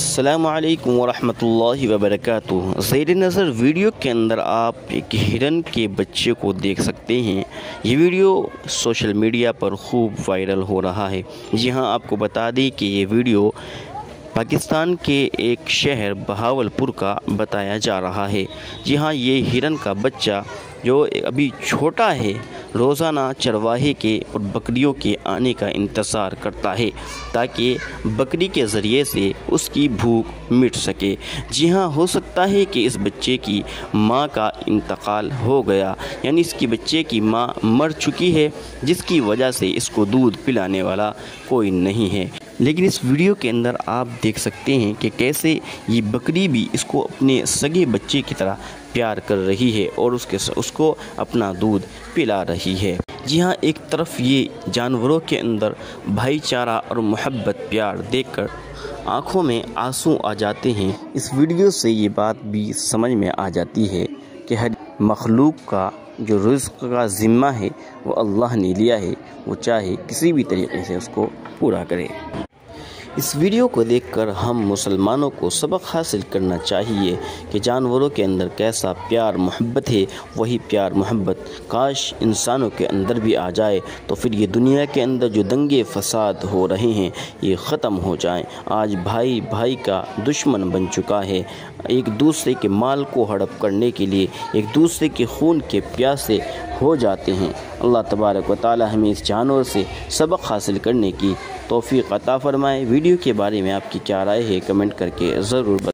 अस्सलामु अलैकुम वरहमतुल्लाहि वबरकातुहू। ज़ेर नज़र वीडियो के अंदर आप एक हिरन के बच्चे को देख सकते हैं। ये वीडियो सोशल मीडिया पर खूब वायरल हो रहा है। जी हाँ, आपको बता दें कि ये वीडियो पाकिस्तान के एक शहर बहावलपुर का बताया जा रहा है। जी हाँ, ये हिरन का बच्चा जो अभी छोटा है रोज़ाना चरवाहे के और बकरियों के आने का इंतज़ार करता है ताकि बकरी के ज़रिए से उसकी भूख मिट सके। जी हाँ, हो सकता है कि इस बच्चे की माँ का इंतकाल हो गया, यानी इसकी बच्चे की माँ मर चुकी है, जिसकी वजह से इसको दूध पिलाने वाला कोई नहीं है। लेकिन इस वीडियो के अंदर आप देख सकते हैं कि कैसे ये बकरी भी इसको अपने सगे बच्चे की तरह प्यार कर रही है और उसको अपना दूध पिला रही है। जी हाँ, एक तरफ ये जानवरों के अंदर भाईचारा और मोहब्बत प्यार देखकर आँखों में आंसू आ जाते हैं। इस वीडियो से ये बात भी समझ में आ जाती है कि हर मखलूक का जो रिज़्क़ का ज़िम्मा है वो अल्लाह ने लिया है, वो चाहे किसी भी तरीके से उसको पूरा करे। इस वीडियो को देखकर हम मुसलमानों को सबक हासिल करना चाहिए कि जानवरों के अंदर कैसा प्यार मोहब्बत है, वही प्यार मोहब्बत काश इंसानों के अंदर भी आ जाए, तो फिर ये दुनिया के अंदर जो दंगे फसाद हो रहे हैं ये ख़त्म हो जाएं। आज भाई भाई का दुश्मन बन चुका है, एक दूसरे के माल को हड़प करने के लिए एक दूसरे के खून के प्यासे हो जाते हैं। अल्लाह तबारक व तआला हमें इस जानवर से सबक हासिल करने की तौफीक अता फरमाए। वीडियो के बारे में आपकी क्या राय है, कमेंट करके ज़रूर बताएं।